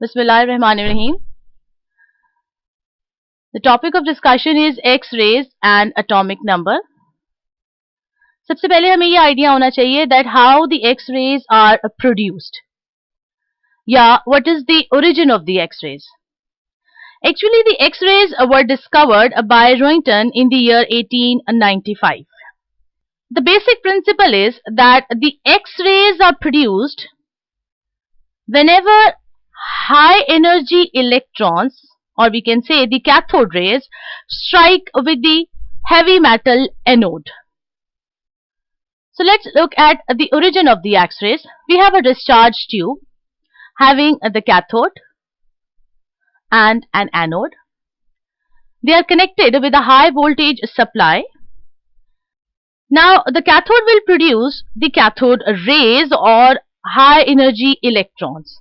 Bismillahirrahmanirrahim. The topic of discussion is X-rays and atomic number. सबसे पहले हमें ये आइडिया होना चाहिए that how the X-rays are produced. Yeah, what is the origin of the X-rays? Actually, the X-rays were discovered by Roentgen in the year 1895. The basic principle is that the X-rays are produced whenever high energy electrons, or we can say the cathode rays, strike with the heavy metal anode. So let's look at the origin of the X-rays. We have a discharge tube having the cathode and an anode. They are connected with a high voltage supply. Now the cathode will produce the cathode rays or high energy electrons.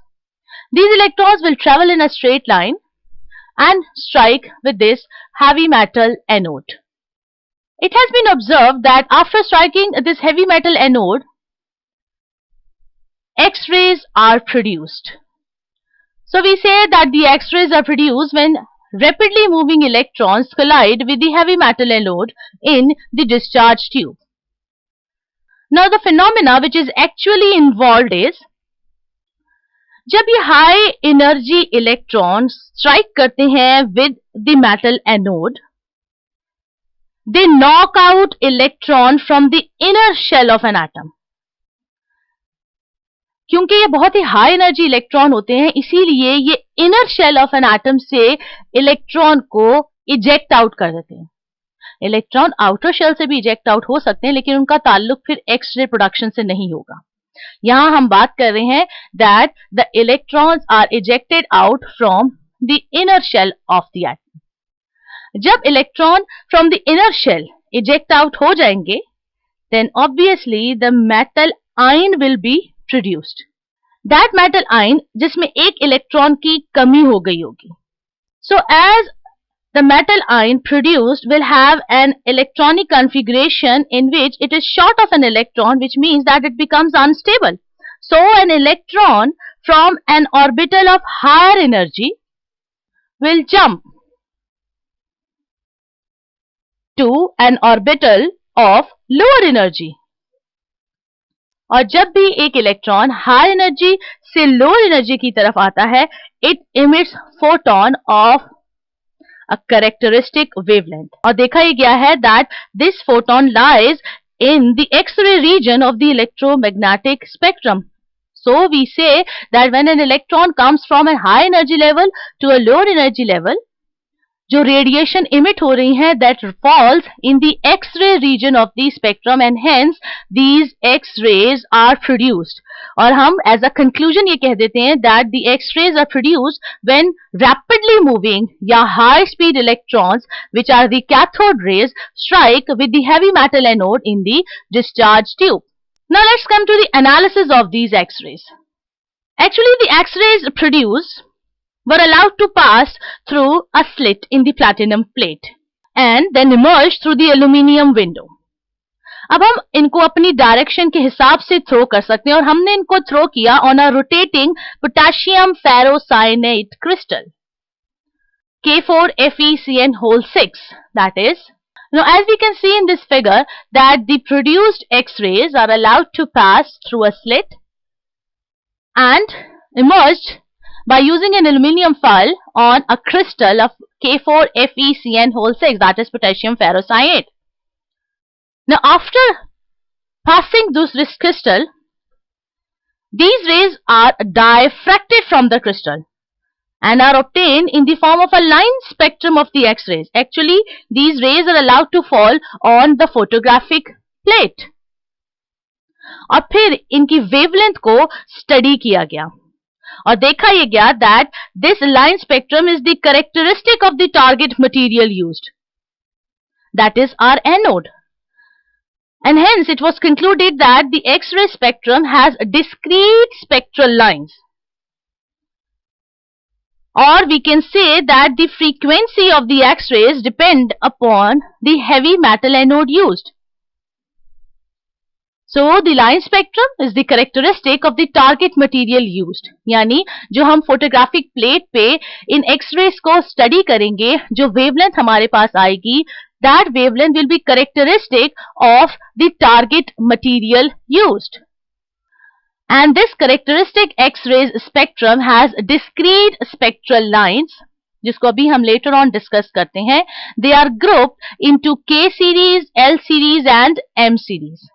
These electrons will travel in a straight line and strike with this heavy metal anode. It has been observed that after striking this heavy metal anode, X-rays are produced. So we say that the X-rays are produced when rapidly moving electrons collide with the heavy metal anode in the discharge tube. Now the phenomena which is actually involved is, जब ये high energy electrons strike करते हैं with the metal anode, they knock out electron from the inner shell of an atom. क्योंकि ये बहुत ही high energy electron होते हैं, इसीलिए ये inner shell of an atom से electron को eject out कर देते हैं. इलेक्ट्रॉन आउटर शेल से भी इजेक्ट आउट हो सकते हैं, लेकिन उनका ताल्लुक फिर एक्स-रे प्रोडक्शन से नहीं होगा. यहां हम बात कर रहे हैं that the electrons are ejected out from the inner shell of the atom. जब electron from the inner shell eject out हो जाएंगे, then obviously the metal ion will be produced. That metal ion जिसमें एक electron की कमी हो गई होगी. So as the metal ion produced will have an electronic configuration in which it is short of an electron, which means that it becomes unstable. So an electron from an orbital of higher energy will jump to an orbital of lower energy. और जब भी एक electron high energy से lower energy की तरफ आता है, it emits photon of a characteristic wavelength. और देखा ही गया है that this photon lies in the X-ray region of the electromagnetic spectrum. So we say that when an electron comes from a high energy level to a lower energy level, जो radiation emit हो रही है, that falls in the X-ray region of the spectrum, and hence these X-rays are produced. और हम as a conclusion ये कह देते हैं that the X-rays are produced when rapidly moving या high speed electrons, which are the cathode rays, strike with the heavy metal anode in the discharge tube. Now let's come to the analysis of these X-rays. Actually, the X-rays produced were allowed to pass through a slit in the platinum plate and then emerge through the aluminium window. अब हम इनको अपनी direction के हिसाब से throw कर सकते हैं, और हमने इनको थ्रो किया on a rotating potassium ferrocyanate crystal K4FeCN6. That is, now as we can see in this figure that the produced X-rays are allowed to pass through a slit and emerged by using an aluminium foil on a crystal of K4FeCN6, that is potassium ferrocyanate. Now after passing this crystal, these rays are diffracted from the crystal and are obtained in the form of a line spectrum of the X-rays. Actually, these rays are allowed to fall on the photographic plate. और फिर इनकी wavelength को study किया गया और देखा यह गया that this line spectrum is the characteristic of the target material used, that is our anode, and hence it was concluded that the X-ray spectrum has discrete spectral lines, or we can say that the frequency of the X-rays depend upon the heavy metal anode used. So the line spectrum is the characteristic of the target material used. यानी जो हम photographic plate पे इन X-rays को study करेंगे, जो wavelength हमारे पास आएगी, that wavelength will be characteristic of the target material used. And this characteristic X-rays spectrum has discrete spectral lines, जिसको अभी हम later on discuss करते हैं. They are grouped into K series, L series and M series.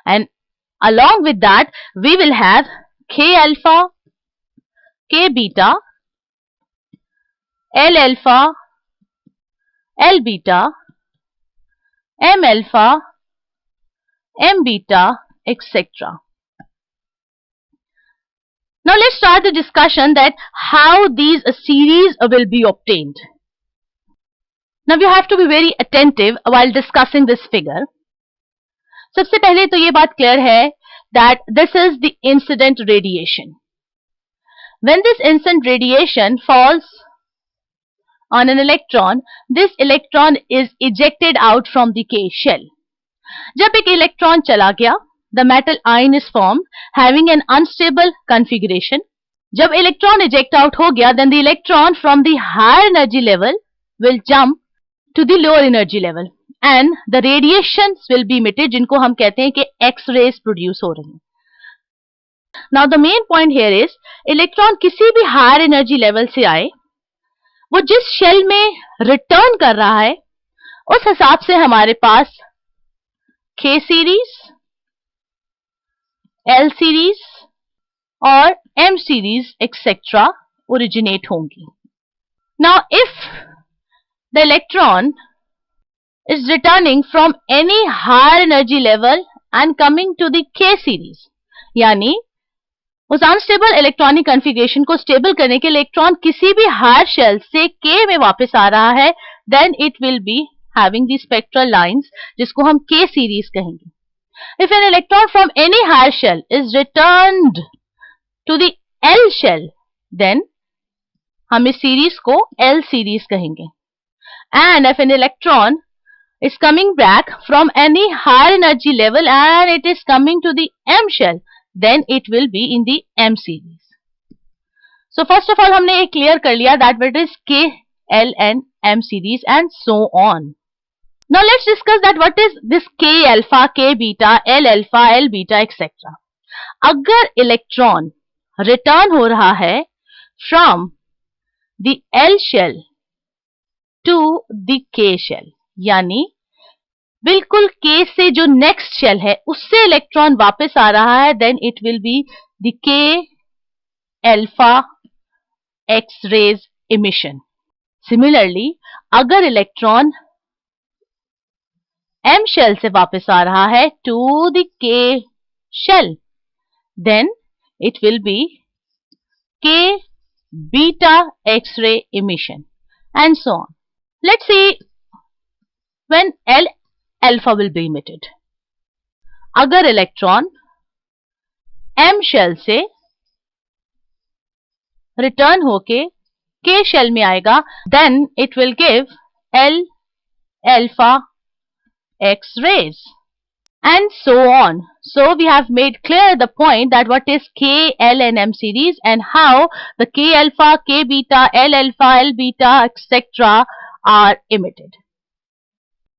And along with that, we will have K alpha, K beta, L alpha, L beta, M alpha, M beta, etc. Now let's start the discussion that how these series will be obtained. Now you have to be very attentive while discussing this figure. सबसे पहले तो ये बात clear है that this is the incident radiation. When this incident radiation falls on an electron, this electron is ejected out from the K shell. जब एक electron चला गया, the metal ion is formed having an unstable configuration. जब electron eject out हो गया, then the electron from the higher energy level will jump to the lower energy level. And the radiations will be emitted, जिनको हम कहते हैं कि X-rays produce हो रही हैं. Now the main point here is, electron किसी भी higher energy level से आए, वो जिस shell में return कर रहा है, उस हिसाब से हमारे पास K series, L series और M series etc. originate होंगी. Now if the electron is returning from any higher energy level and coming to the K series, यानी उस अनस्टेबल इलेक्ट्रॉनिक कॉन्फ़िगरेशन को स्टेबल करने के इलेक्ट्रॉन किसी भी हायर शेल से K में वापस आ रहा है, then it will be having the spectral lines, जिसको हम K series कहेंगे. If an electron from any higher shell is returned to the L shell, then हम इस series को L series कहेंगे. And if an electron is coming back from any higher energy level and it is coming to the M shell, then it will be in the M series. So first of all हमने ये clear कर लिया that what is K, L and M series and so on. Now let's discuss that what is this K alpha, K beta, L alpha, L beta etc. अगर electron return हो रहा है from the L shell to the K shell, यानी बिल्कुल K से जो next shell है उससे इलेक्ट्रॉन वापस आ रहा है, then it will be the K alpha X-rays emission. Similarly, अगर इलेक्ट्रॉन M shell से वापस आ रहा है to the K shell, then it will be K beta X-ray emission and so on. Let's see when L alpha will be emitted. अगर electron M shell से return होके K shell में आएगा, then it will give L alpha X-rays and so on. So we have made clear the point that what is K, L and M series and how the K alpha, K beta, L alpha, L beta etc. are emitted.